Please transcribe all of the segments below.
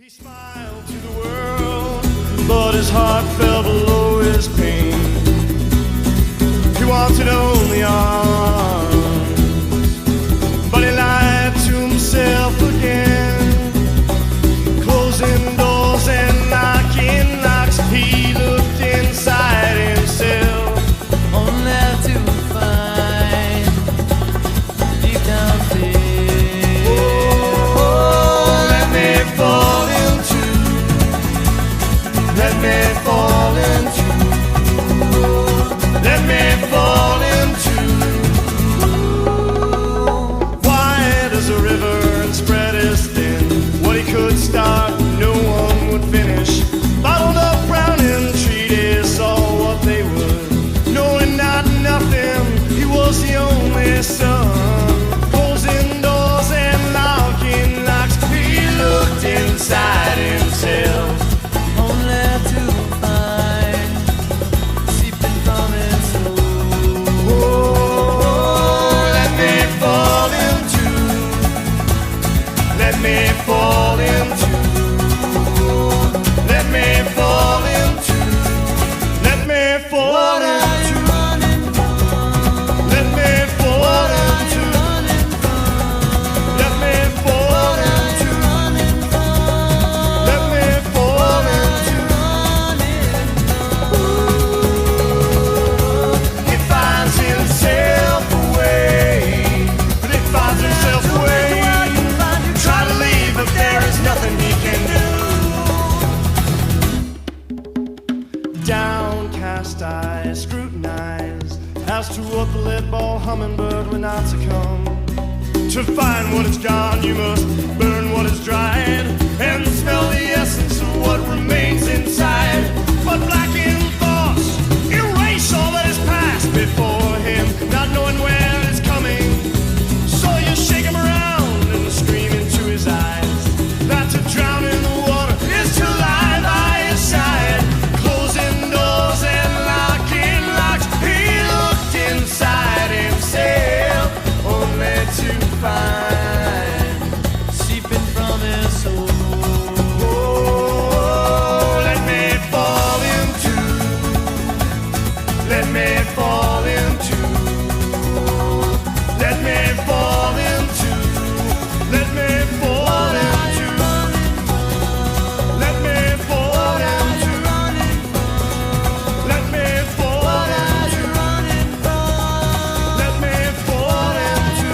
He smiled to the world, but his heart fell below his pain. He wanted only arms, but he lied to himself again. Closing doors and knocking knocks, he looked inside himself, only to find deep down fear. Oh, let me fall into, let me fall into, let me fall into. Wide as a river and spread as thin, what he could start, no one would finish. Bottled up brown and treaties, all what they would, knowing not nothing, he was the only son. Closing doors and locking locks, he looked inside himself, Only to find seeping from his soul. oh, let me fall into, let me fall into, let me fall into, let me fall What are into, you running from? let me fall What are into, you running from? let me fall What are into, you running from? let me fall What are into. you running from? He finds himself away, but he finds himself away. Try to leave, but there is nothing he can do. Downcast eyes scrutinize as to what the lead-ball hummingbird would not succumb. To find what is gone, you must burn what is dried and smell the essence of what remains inside. But blackened thoughts erase all that is past before him, not knowing where it's coming. So you shake him around and scream into his eyes that to drown in the water is to lie by his side. Closing doors and locking locks, he looked inside himself, only to find Seeping from his soul. oh, let me fall into, let me fall into, let me fall into, let me fall into, let me fall into, let me fall into, let me fall into.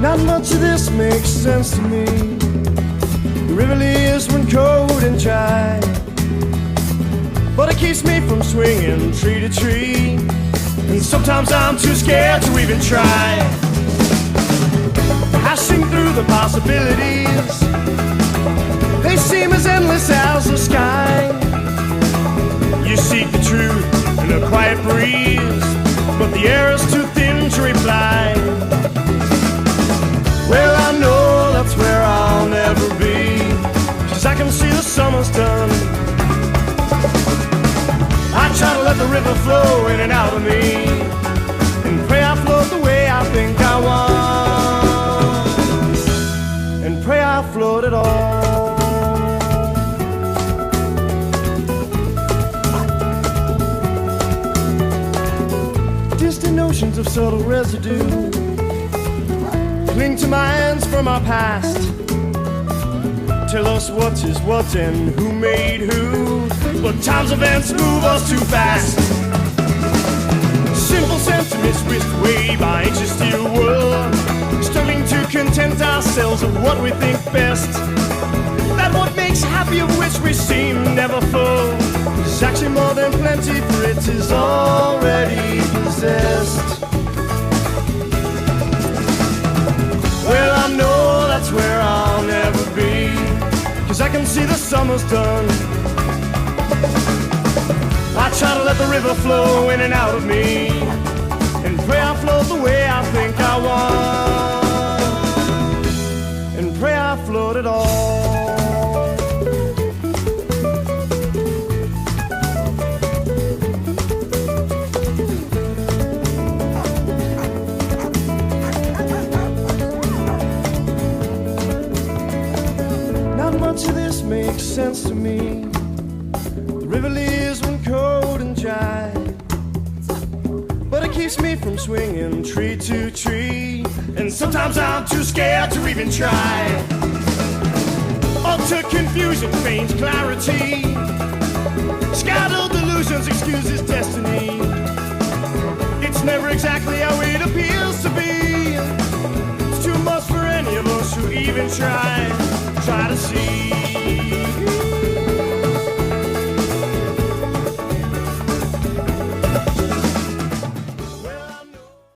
Not much of this makes sense to me. It really is when cold and dry, but it keeps me from swinging tree to tree, and sometimes I'm too scared to even try. Passing through the possibilities, they seem as endless as the sky. You seek the truth in a quiet breeze, but the air is too thin to reply. Well, I know that's where I'll never be, 'cause I can see the summer's done. I try to let the river flow in and out of me, and pray I float the way I think I want, and pray I float it all. Distant oceans of subtle residue cling to minds from our past, tell us what is what and who made who, but time's events move us too fast. Simple sentiments whisked away by anxious steel world, struggling to content ourselves with what we think best. That what makes happy of which we seem never full is actually more than plenty, for it is already possessed. see the summer's done. I try to let the river flow in and out of me, and pray I float the way I think I want, and pray I float it all. Not much of this makes sense to me. The river leaves when cold and dry, but it keeps me from swinging tree to tree, and sometimes I'm too scared to even try. Utter confusion feigns clarity, scattered delusions excuses destiny. It's never exactly how it appears to be. It's too much for any of us who even try to see.